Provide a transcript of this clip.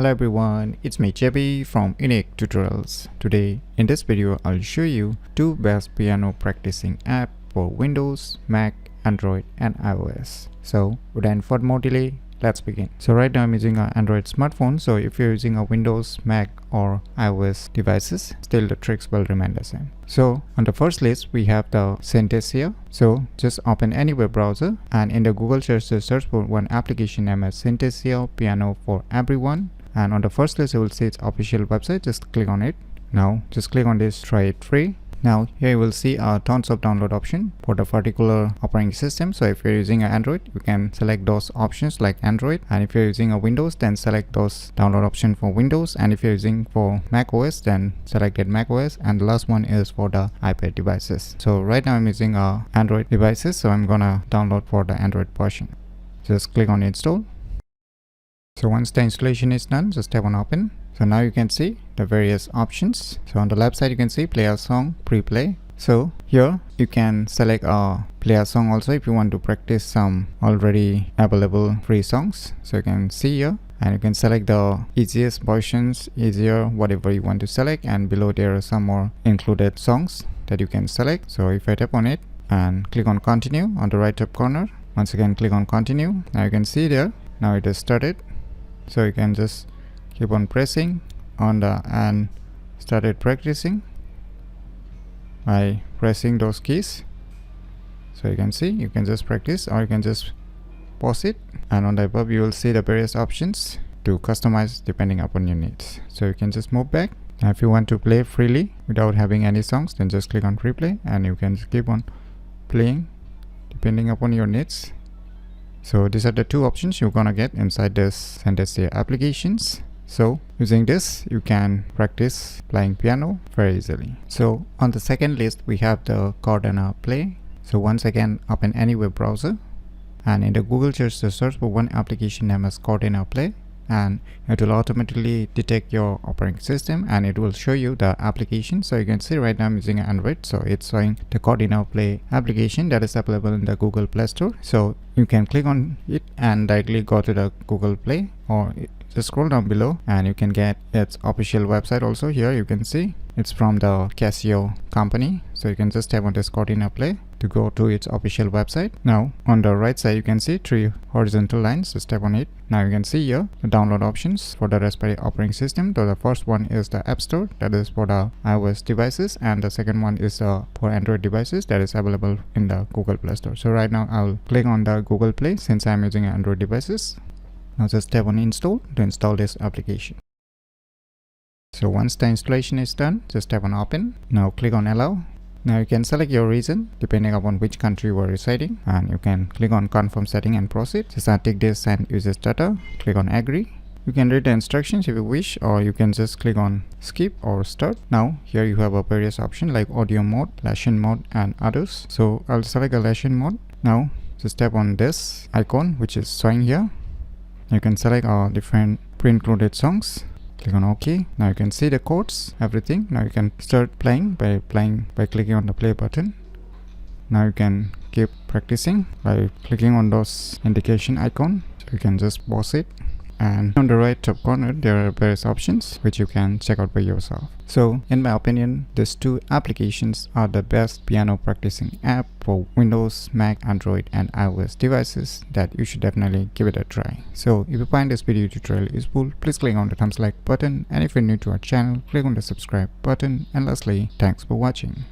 Hello everyone, it's me JB from UniqueTutorials. Today in this video I'll show you two best piano practicing app for Windows, Mac, Android and iOS. So without further more delay, let's begin. So right now I'm using an Android smartphone, so if you're using a Windows, Mac or iOS devices, still the tricks will remain the same. So on the first list we have the syntax here. So just open any web browser and in the Google search for one application named as Synthesia Piano for Everyone, and on the first list you will see its official website. Just click on it. Now just click on this try it free. Now here you will see tons of download option for the particular operating system. So if you're using an Android, you can select those options like Android, and if you're using a Windows, then select those download option for Windows, and if you're using for Mac OS, then select that Mac OS, and the last one is for the iPad devices. So right now I'm using Android devices, so I'm gonna download for the Android version. Just click on install. So once the installation is done, just tap on open. So now you can see the various options. So on the left side you can see play a song, pre-play. So here you can select play a song also if you want to practice some already available free songs. So you can see here, and you can select the easiest versions, easier, whatever you want to select, and below there are some more included songs that you can select. So if I tap on it and click on continue on the right top corner, once again click on continue. Now you can see there, now it has started. So you can just keep on pressing on the and started practicing by pressing those keys. So you can see, you can just practice or you can just pause it, and on the above you will see the various options to customize depending upon your needs. So you can just move back. Now if you want to play freely without having any songs, then just click on free play and you can just keep on playing depending upon your needs. So these are the two options you're gonna get inside this Synthesia applications. So using this you can practice playing piano very easily. So on the second list we have the Cordana Play. So once again open any web browser and in the Google search for one application named as Cordana Play, and it will automatically detect your operating system and it will show you the application. So you can see right now I'm using Android, so it's showing the Cordana Play application that is available in the Google Play Store. So you can click on it and directly go to the Google Play, or just scroll down below and you can get its official website also. Here you can see it's from the Casio company, so you can just tap on this Cordana Play to go to its official website. Now on the right side you can see three horizontal lines. Just tap on it. Now you can see here the download options for the Raspberry operating system. So the first one is the App Store, that is for the iOS devices, and the second one is for Android devices, that is available in the Google Play Store. So right now I'll click on the Google Play since I'm using Android devices. Now just tap on install to install this application. So once the installation is done, just tap on open. Now click on allow. Now you can select your region depending upon which country you are residing, and you can click on confirm setting and proceed. Just tick this and uses data. Click on agree. You can read the instructions if you wish, or you can just click on skip or start. Now here you have a various options like audio mode, lesson mode and others. So I'll select a lesson mode. Now just tap on this icon which is showing here. You can select different pre-included songs. Click on OK. Now you can see the chords, everything. Now you can start playing by clicking on the play button. Now you can keep practicing by clicking on those indication icon. So you can just pause it. And on the right top corner there are various options which you can check out by yourself. So in my opinion, these two applications are the best piano practicing app for Windows, Mac, Android and iOS devices that you should definitely give it a try. So if you find this video tutorial useful, please click on the thumbs like button, and if you're new to our channel, click on the subscribe button, and lastly, thanks for watching.